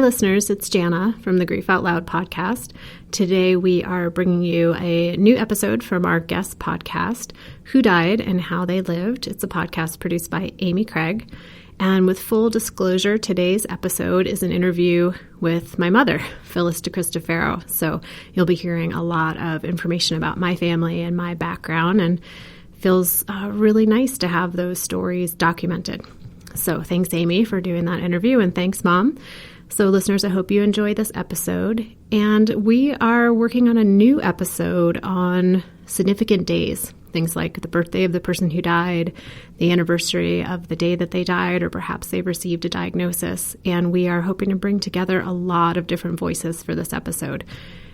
listeners, it's Jana from the Grief Out Loud podcast. Today we are bringing you a new episode from our guest podcast, Who Died and How They Lived. It's a podcast produced by Amy Craig. And with full disclosure, today's episode is an interview with my mother, Phyllis DeCristofaro. So you'll be hearing a lot of information about my family and my background, and feels really nice to have those stories documented. So thanks, Amy, for doing that interview, and thanks, Mom. So listeners, I hope you enjoy this episode. And we are working on a new episode on significant days, things like the birthday of the person who died, the anniversary of the day that they died, or perhaps they've received a diagnosis. And we are hoping to bring together a lot of different voices for this episode.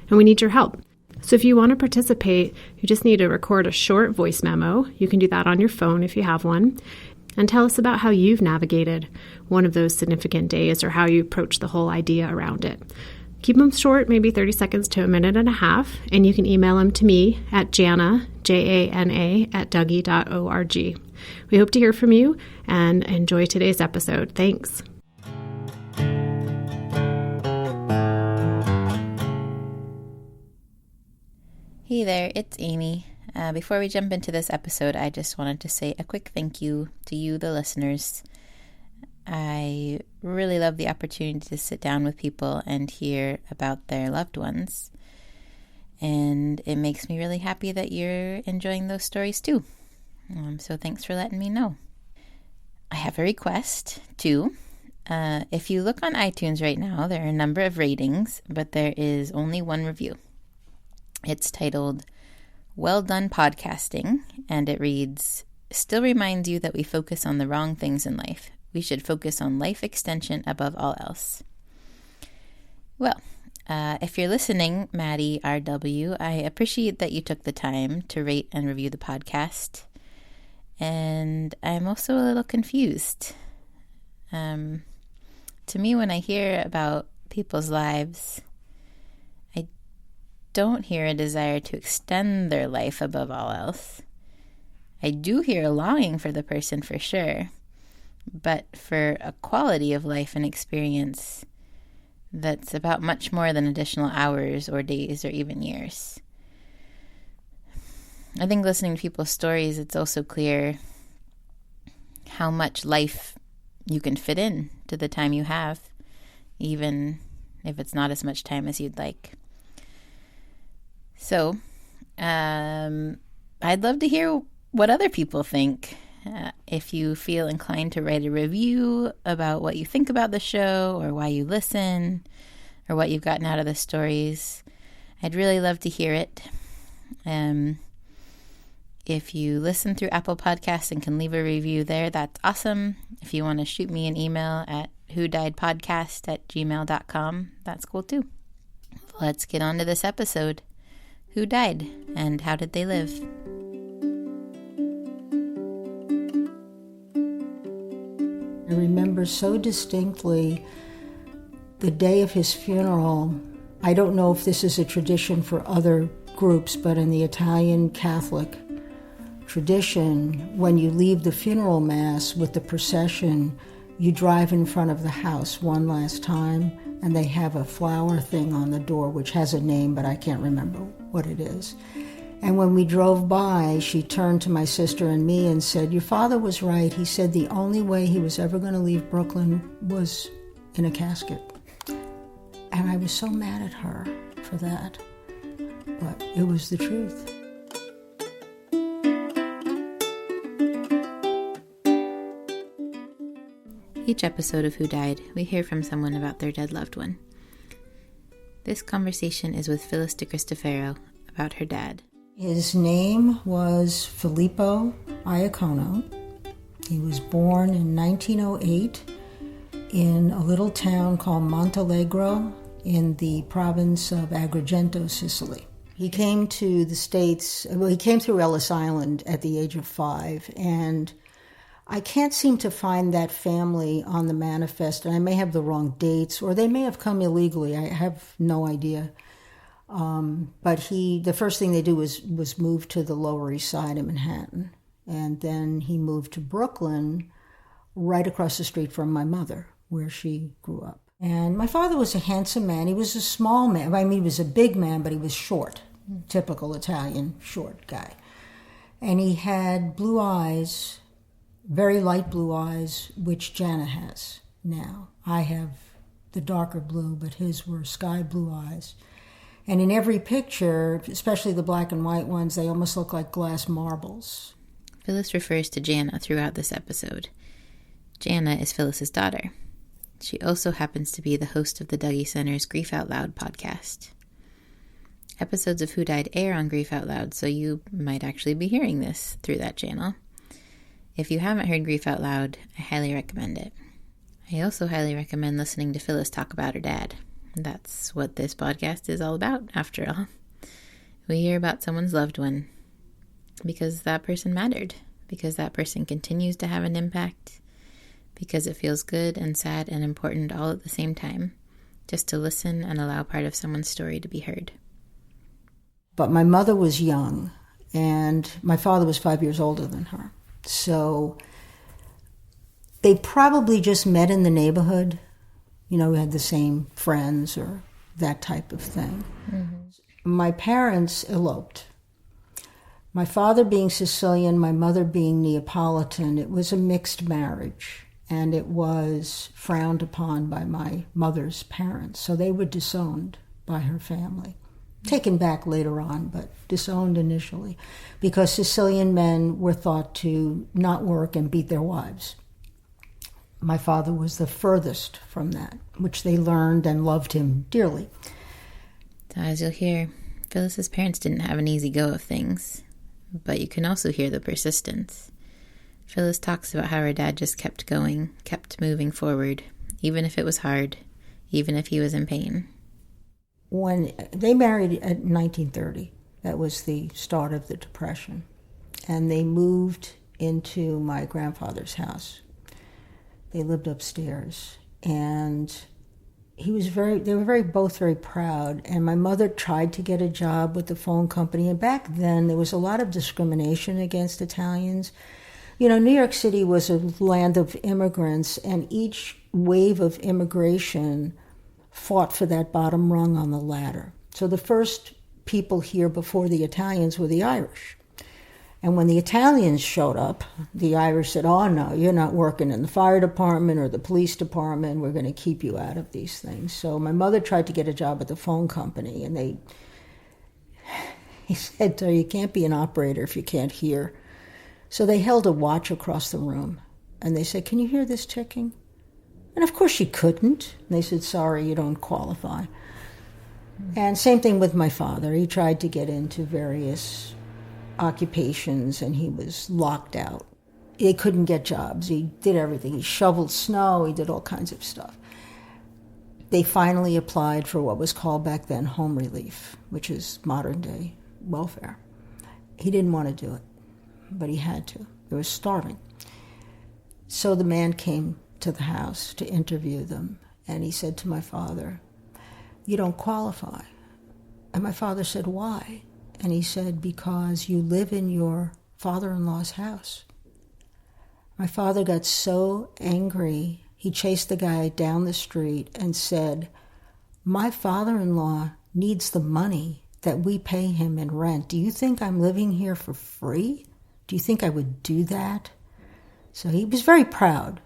And we need your help. So if you want to participate, you just need to record a short voice memo. You can do that on your phone if you have one. And tell us about how you've navigated one of those significant days or how you approach the whole idea around it. Keep them short, maybe 30 seconds to a minute and a half, and you can email them to me at Jana, Jana, @dougie.org. We hope to hear from you and enjoy today's episode. Thanks. Hey there, it's Amy. Before we jump into this episode, I just wanted to say a quick thank you to you, the listeners. I really love the opportunity to sit down with people and hear about their loved ones. And it makes me really happy that you're enjoying those stories too. So thanks for letting me know. I have a request too. If you look on iTunes right now, there are a number of ratings, but there is only one review. It's titled Well Done Podcasting, and it reads, "Still reminds you that we focus on the wrong things in life. We should focus on life extension above all else." Well, if you're listening, Maddie RW, I appreciate that you took the time to rate and review the podcast. And I'm also a little confused. To me, when I hear about people's lives, I don't hear a desire to extend their life above all else. I do hear a longing for the person for sure, but for a quality of life and experience that's about much more than additional hours or days or even years. I think listening to people's stories, it's also clear how much life you can fit in to the time you have, even if it's not as much time as you'd like. So, I'd love to hear what other people think. If you feel inclined to write a review about what you think about the show or why you listen or what you've gotten out of the stories, I'd really love to hear it. If you listen through Apple Podcasts and can leave a review there, that's awesome. If you want to shoot me an email at whodiedpodcast@gmail.com, that's cool too. Let's get on to this episode. Who died and how did they live? I remember so distinctly the day of his funeral. I don't know if this is a tradition for other groups, but in the Italian Catholic tradition, when you leave the funeral mass with the procession, you drive in front of the house one last time, and they have a flower thing on the door, which has a name, but I can't remember what it is. And when we drove by, she turned to my sister and me and said, "Your father was right. He said the only way he was ever going to leave Brooklyn was in a casket." And I was so mad at her for that, but it was the truth. Each episode of Who Died, we hear from someone about their dead loved one. This conversation is with Phyllis DeCristofaro about her dad. His name was Filippo Iacono. He was born in 1908 in a little town called Montalegro in the province of Agrigento, Sicily. He came to the States, he came through Ellis Island at the age of 5, and I can't seem to find that family on the manifest, and I may have the wrong dates, or they may have come illegally. I have no idea. But the first thing they do was move to the Lower East Side of Manhattan, and then he moved to Brooklyn, right across the street from my mother, where she grew up. And my father was a handsome man. He was a small man. I mean, he was a big man, but he was short. Typical Italian short guy. And he had blue eyes, very light blue eyes, which Jana has now. I have the darker blue, but his were sky blue eyes. And in every picture, especially the black and white ones, they almost look like glass marbles. Phyllis refers to Jana throughout this episode. Jana is Phyllis's daughter. She also happens to be the host of the Dougy Center's Grief Out Loud podcast. Episodes of Who Died air on Grief Out Loud, so you might actually be hearing this through that channel. If you haven't heard Grief Out Loud, I highly recommend it. I also highly recommend listening to Phyllis talk about her dad. That's what this podcast is all about, after all. We hear about someone's loved one because that person mattered, because that person continues to have an impact, because it feels good and sad and important all at the same time, just to listen and allow part of someone's story to be heard. But my mother was young, and my father was 5 years older than her. So they probably just met in the neighborhood. You know, we had the same friends or that type of thing. Mm-hmm. My parents eloped. My father being Sicilian, my mother being Neapolitan, it was a mixed marriage, and it was frowned upon by my mother's parents. So they were disowned by her family. Taken back later on, but disowned initially, because Sicilian men were thought to not work and beat their wives. My father was the furthest from that, which they learned and loved him dearly. So as you'll hear, Phyllis's parents didn't have an easy go of things, but you can also hear the persistence. Phyllis talks about how her dad just kept going, kept moving forward, even if it was hard, even if he was in pain. When they married in 1930, that was the start of the Depression, and they moved into my grandfather's house. They lived upstairs, and they were both very proud, and my mother tried to get a job with the phone company, and back then there was a lot of discrimination against Italians. You know, New York City was a land of immigrants, and each wave of immigration fought for that bottom rung on the ladder. So the first people here before the Italians were the Irish. And when the Italians showed up, the Irish said, "Oh, no, you're not working in the fire department or the police department. We're going to keep you out of these things." So my mother tried to get a job at the phone company, and he said to her, "You can't be an operator if you can't hear." So they held a watch across the room, and they said, "Can you hear this ticking?" And of course she couldn't. And they said, "Sorry, you don't qualify." And same thing with my father. He tried to get into various occupations, and he was locked out. He couldn't get jobs. He did everything. He shoveled snow. He did all kinds of stuff. They finally applied for what was called back then home relief, which is modern-day welfare. He didn't want to do it, but he had to. They were starving. So the man came to the house to interview them, and he said to my father, "You don't qualify." And my father said, "Why?" And he said, "Because you live in your father-in-law's house." My father got so angry, he chased the guy down the street and said, "My father-in-law needs the money that we pay him in rent. Do you think I'm living here for free? Do you think I would do that?" So he was very proud.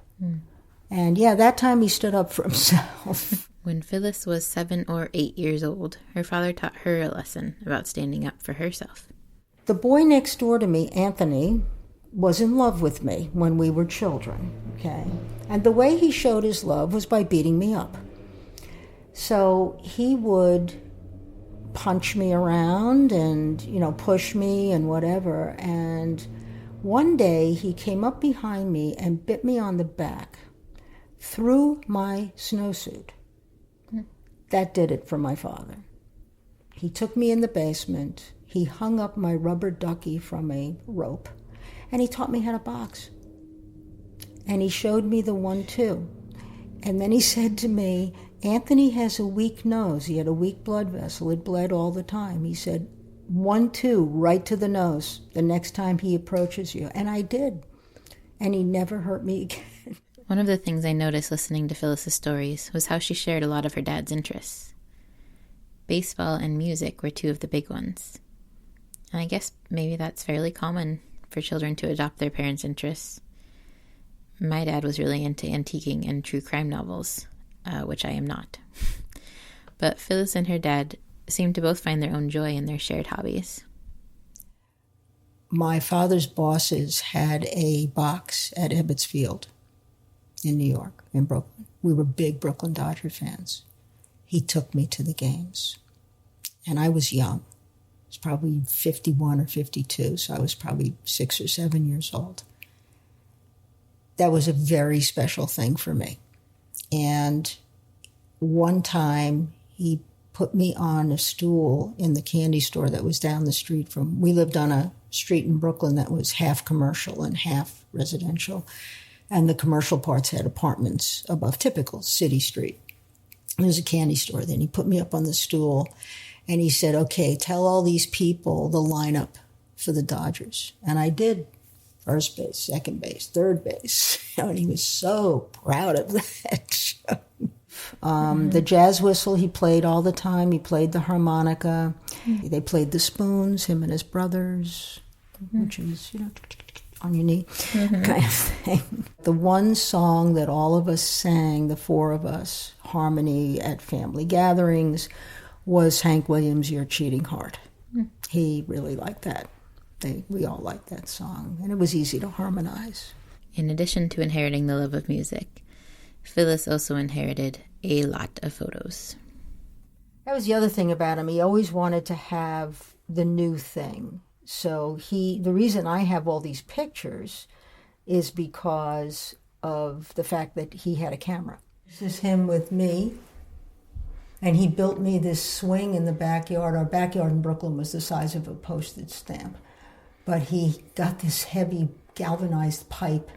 And yeah, that time he stood up for himself. When Phyllis was 7 or 8 years old, her father taught her a lesson about standing up for herself. The boy next door to me, Anthony, was in love with me when we were children, okay? And the way he showed his love was by beating me up. So he would punch me around and, push me and whatever. And one day he came up behind me and bit me on the back through my snowsuit. That did it for my father. He took me in the basement. He hung up my rubber ducky from a rope, and he taught me how to box. And he showed me the 1-2. And then he said to me, "Anthony has a weak nose." He had a weak blood vessel. It bled all the time. He said, 1-2, right to the nose, the next time he approaches you. And I did. And he never hurt me again. One of the things I noticed listening to Phyllis's stories was how she shared a lot of her dad's interests. Baseball and music were two of the big ones. And I guess maybe that's fairly common for children to adopt their parents' interests. My dad was really into antiquing and true crime novels, which I am not. But Phyllis and her dad seemed to both find their own joy in their shared hobbies. My father's bosses had a box at Ebbets Field in New York, in Brooklyn. We were big Brooklyn Dodger fans. He took me to the games. And I was young. I was probably 51 or 52, so I was probably 6 or 7 years old. That was a very special thing for me. And one time he put me on a stool in the candy store that was down the street from, we lived on a street in Brooklyn that was half commercial and half residential. And the commercial parts had apartments above, typical city street. There was a candy store. Then he put me up on the stool and he said, okay, tell all these people the lineup for the Dodgers. And I did. First base, second base, third base. And he was so proud of that. The jazz whistle he played all the time. He played the harmonica. They played the spoons, him and his brothers, which is, on your knee kind of thing. The one song that all of us sang, the four of us, harmony at family gatherings, was Hank Williams' Your Cheating Heart. He really liked that. We all liked that song, and it was easy to harmonize. In addition to inheriting the love of music, Phyllis also inherited a lot of photos. That was the other thing about him. He always wanted to have the new thing. So the reason I have all these pictures is because of the fact that he had a camera. This is him with me, and he built me this swing in the backyard. Our backyard in Brooklyn was the size of a postage stamp. But he got this heavy galvanized pipe,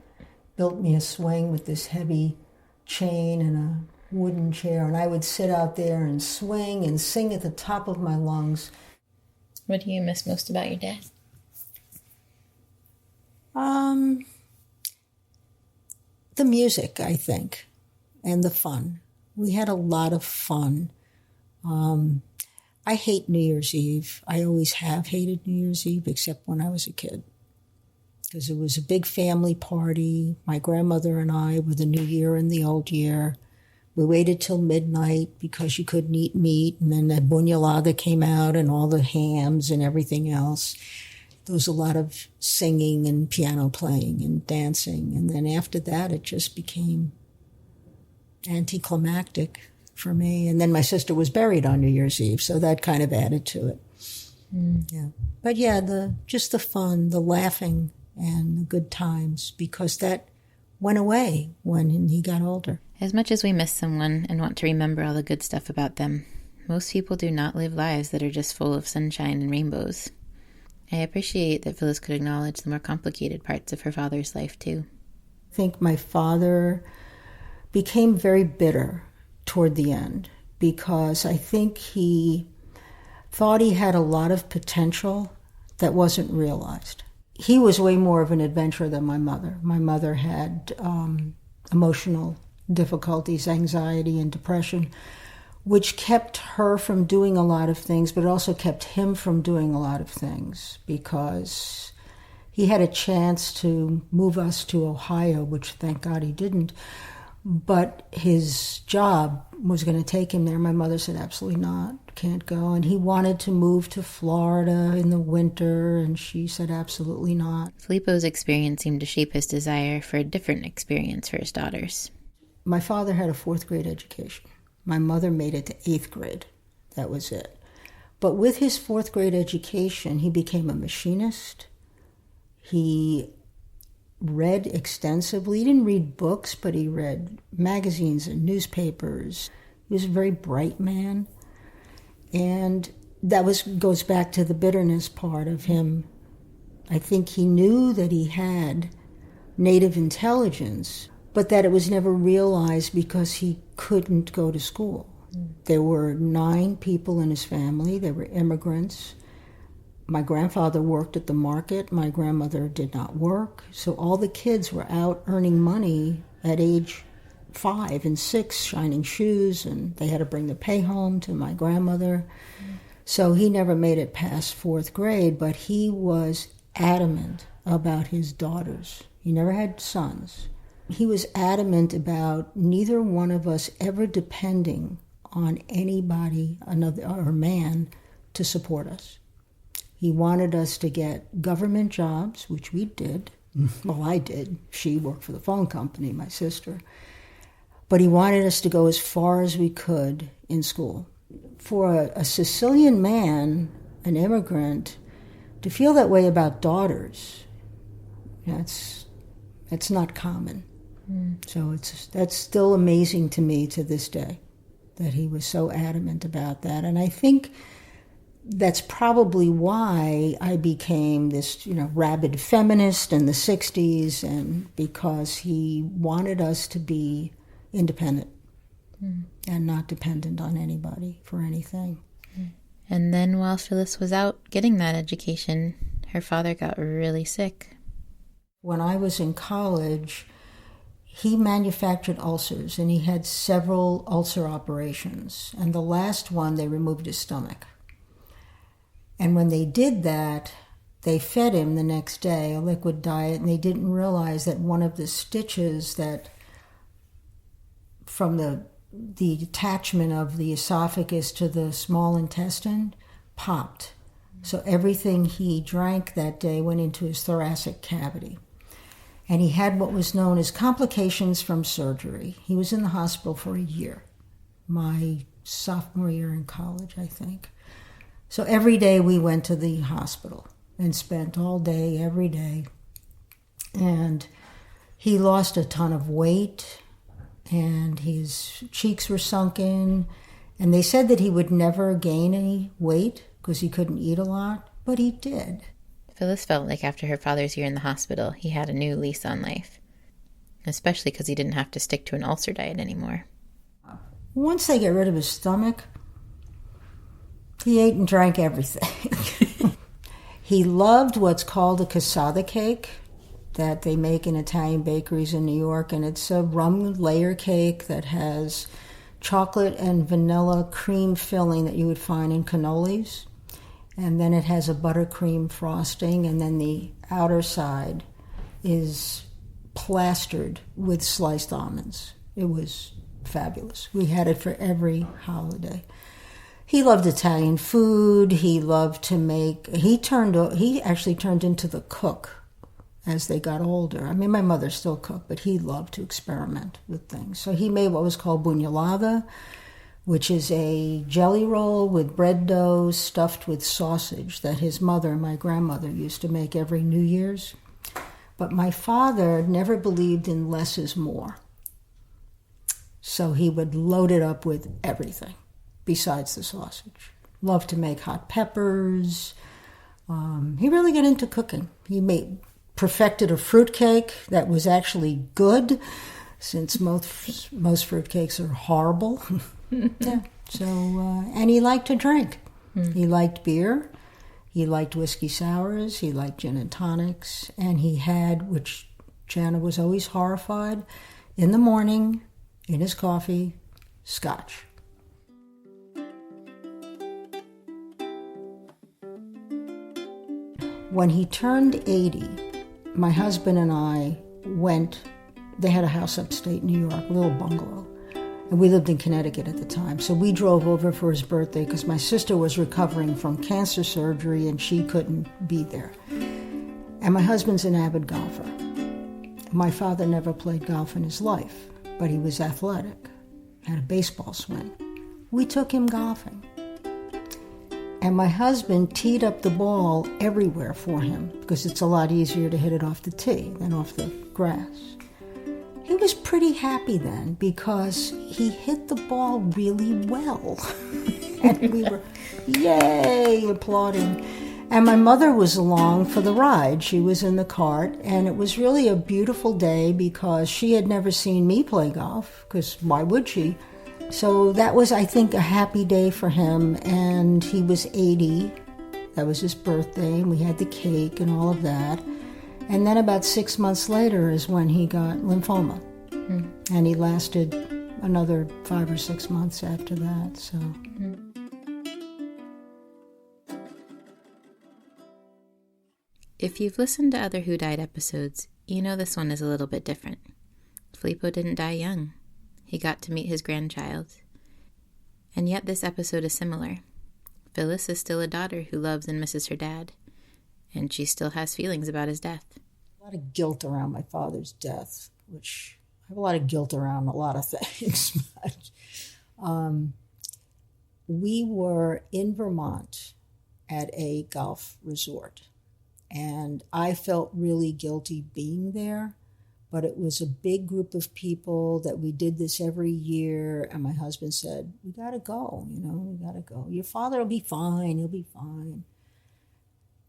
built me a swing with this heavy chain and a wooden chair, and I would sit out there and swing and sing at the top of my lungs. What do you miss most about your dad? The music, I think, and the fun. We had a lot of fun. I hate New Year's Eve. I always have hated New Year's Eve, except when I was a kid. Because it was a big family party. My grandmother and I were the New Year and the Old Year. We waited till midnight because you couldn't eat meat, and then the bunyalada came out and all the hams and everything else. There was a lot of singing and piano playing and dancing. And then after that, it just became anticlimactic for me. And then my sister was buried on New Year's Eve, so that kind of added to it. Yeah. But yeah, just the fun, the laughing, and the good times, because that went away when he got older. As much as we miss someone and want to remember all the good stuff about them, most people do not live lives that are just full of sunshine and rainbows. I appreciate that Phyllis could acknowledge the more complicated parts of her father's life, too. I think my father became very bitter toward the end, because I think he thought he had a lot of potential that wasn't realized. He was way more of an adventurer than my mother. My mother had emotional difficulties, anxiety, and depression, which kept her from doing a lot of things, but it also kept him from doing a lot of things, because he had a chance to move us to Ohio, which thank God he didn't. But his job was going to take him there. My mother said, absolutely not, can't go. And he wanted to move to Florida in the winter, and she said, absolutely not. Filippo's experience seemed to shape his desire for a different experience for his daughters. My father had a 4th grade education. My mother made it to 8th grade. That was it. But with his 4th grade education, he became a machinist. He read extensively. He didn't read books, but he read magazines and newspapers. He was a very bright man. And that goes back to the bitterness part of him. I think he knew that he had native intelligence, but that it was never realized because he couldn't go to school. There were 9 people in his family. They were immigrants. My grandfather worked at the market. My grandmother did not work. So all the kids were out earning money at age 5 and 6, shining shoes, and they had to bring the pay home to my grandmother. So he never made it past 4th grade, but he was adamant about his daughters. He never had sons. He was adamant about neither one of us ever depending on anybody, another or man, to support us. He wanted us to get government jobs, which we did. Well, I did. She worked for the phone company, my sister. But he wanted us to go as far as we could in school. For a Sicilian man, an immigrant, to feel that way about daughters, that's not common. So that's still amazing to me to this day, that he was so adamant about that. And I think that's probably why I became this, rabid feminist in the 60s, and because he wanted us to be independent and not dependent on anybody for anything. And then while Phyllis was out getting that education, her father got really sick. When I was in college, he manufactured ulcers, and he had several ulcer operations. And the last one, they removed his stomach. And when they did that, they fed him the next day a liquid diet, and they didn't realize that one of the stitches that from the attachment of the esophagus to the small intestine popped. So everything he drank that day went into his thoracic cavity. And he had what was known as complications from surgery. He was in the hospital for a year, my sophomore year in college, I think. So every day we went to the hospital and spent all day, every day. And he lost a ton of weight, and his cheeks were sunken. And they said that he would never gain any weight because he couldn't eat a lot, but he did. Phyllis felt like after her father's year in the hospital, he had a new lease on life, especially because he didn't have to stick to an ulcer diet anymore. Once they get rid of his stomach, he ate and drank everything. He loved what's called a cassata cake that they make in Italian bakeries in New York, and it's a rum layer cake that has chocolate and vanilla cream filling that you would find in cannolis. And then it has a buttercream frosting, and then the outer side is plastered with sliced almonds. It was fabulous. We had it for every holiday. He loved Italian food. He loved to make... He actually turned into the cook as they got older. I mean, my mother still cooked, but he loved to experiment with things. So he made what was called bugnolata, which is a jelly roll with bread dough stuffed with sausage that his mother, my grandmother, used to make every New Year's. But my father never believed in less is more. So he would load it up with everything besides the sausage. Loved to make hot peppers. He really got into cooking. He perfected a fruitcake that was actually good, since most fruitcakes are horrible. Yeah. So, and he liked to drink. He liked beer. He liked whiskey sours. He liked gin and tonics. And he had, which Jana was always horrified, in the morning, in his coffee, scotch. When he turned 80, my husband and I went, they had a house upstate New York, a little bungalow. And we lived in Connecticut at the time. So we drove over for his birthday because my sister was recovering from cancer surgery and she couldn't be there. And my husband's an avid golfer. My father never played golf in his life, but he was athletic, had a baseball swing. We took him golfing. And my husband teed up the ball everywhere for him because it's a lot easier to hit it off the tee than off the grass. He was pretty happy then because he hit the ball really well. And we were, yay, applauding. And my mother was along for the ride. She was in the cart, and it was really a beautiful day because she had never seen me play golf, because why would she? So that was, I think, a happy day for him, and he was 80. That was his birthday, and we had the cake and all of that. And then about 6 months later is when he got lymphoma. And he lasted another 5 or 6 months after that, so... If you've listened to other Who Died episodes, you know this one is a little bit different. Filippo didn't die young. He got to meet his grandchild. And yet this episode is similar. Phyllis is still a daughter who loves and misses her dad, and she still has feelings about his death. A lot of guilt around my father's death, which I have a lot of guilt around a lot of things. But we were in Vermont at a golf resort, and I felt really guilty being there. But it was a big group of people that we did this every year. And my husband said, we got to go, we got to go. Your father will be fine. He'll be fine.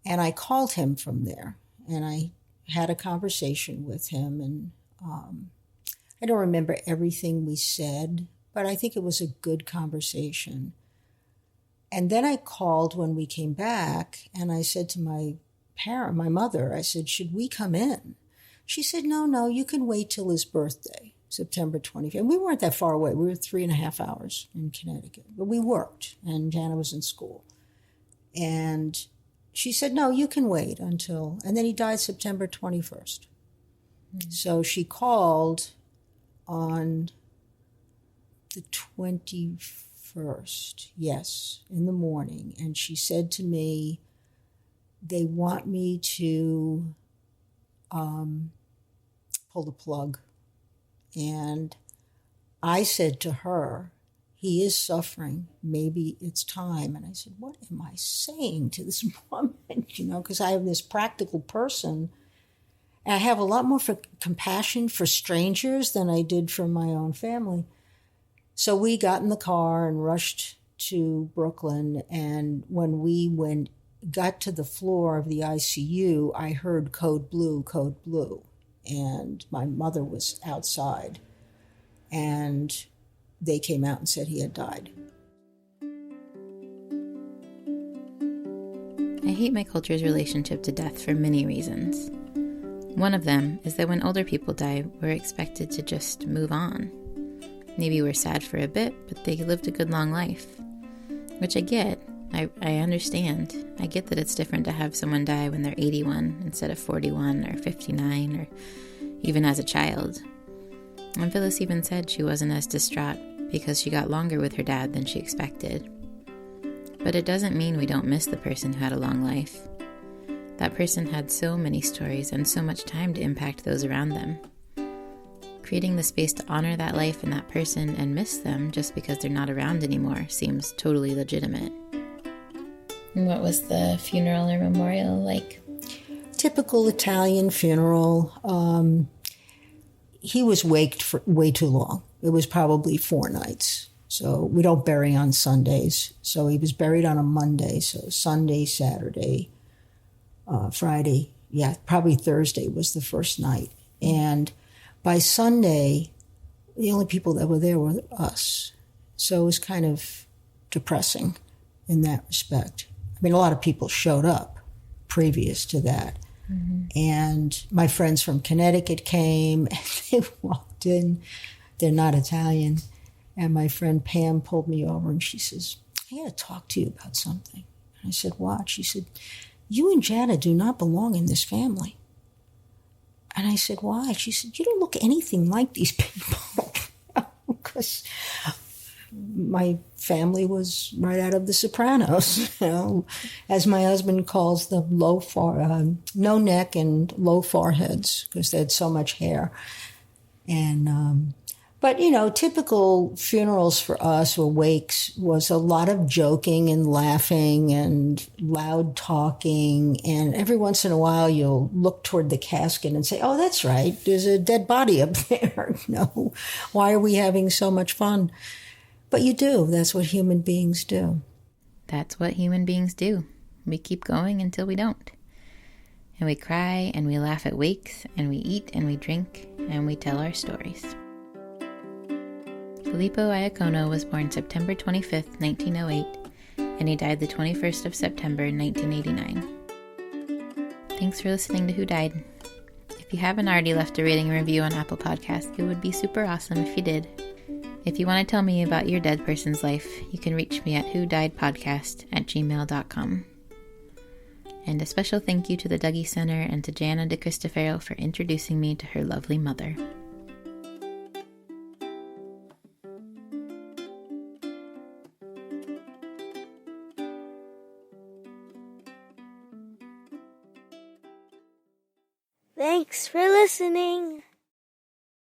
And I called him from there. And I had a conversation with him. And I don't remember everything we said, but I think it was a good conversation. And then I called when we came back. And I said to my mother, I said, should we come in? She said, no, you can wait till his birthday, September 25th. And we weren't that far away. We were 3.5 hours in Connecticut. But we worked, and Jana was in school. And she said, no, you can wait until... And then he died September 21st. So she called on the 21st, yes, in the morning. And she said to me, they want me to... pull the plug. And I said to her, he is suffering. Maybe it's time. And I said, what am I saying to this woman? Because I am this practical person. And I have a lot more compassion for strangers than I did for my own family. So we got in the car and rushed to Brooklyn. And when we got to the floor of the ICU, I heard code blue, code blue. And my mother was outside. And they came out and said he had died. I hate my culture's relationship to death for many reasons. One of them is that when older people die, we're expected to just move on. Maybe we're sad for a bit, but they lived a good long life. Which I get. I understand. I get that it's different to have someone die when they're 81 instead of 41 or 59 or even as a child. And Phyllis even said she wasn't as distraught because she got longer with her dad than she expected. But it doesn't mean we don't miss the person who had a long life. That person had so many stories and so much time to impact those around them. Creating the space to honor that life and that person and miss them just because they're not around anymore seems totally legitimate. What was the funeral or memorial like? Typical Italian funeral. He was waked for way too long. It was probably 4 nights. So we don't bury on Sundays. So he was buried on a Monday. So Sunday, Saturday, Friday. Yeah, probably Thursday was the first night. And by Sunday, the only people that were there were us. So it was kind of depressing in that respect. I mean, a lot of people showed up previous to that. Mm-hmm. And my friends from Connecticut came, and they walked in. They're not Italian. And my friend Pam pulled me over, and she says, I got to talk to you about something. And I said, what? She said, you and Jana do not belong in this family. And I said, why? She said, you don't look anything like these people. Because my family was right out of The Sopranos, as my husband calls them, no neck and low foreheads, because they had so much hair. And but typical funerals for us or wakes was a lot of joking and laughing and loud talking, and every once in a while you'll look toward the casket and say, oh, that's right, there's a dead body up there. Why are we having so much fun? But you do. That's what human beings do. That's what human beings do. We keep going until we don't. And we cry and we laugh at wakes and we eat and we drink and we tell our stories. Filippo Iacono was born September 25th, 1908, and he died the 21st of September, 1989. Thanks for listening to Who Died. If If you haven't already left a rating and review on Apple Podcasts, it would be super awesome if you did. If you want to tell me about your dead person's life, you can reach me at whodiedpodcast@gmail.com. And a special thank you to the Dougie Center and to Jana DeCristofaro for introducing me to her lovely mother. Thanks for listening.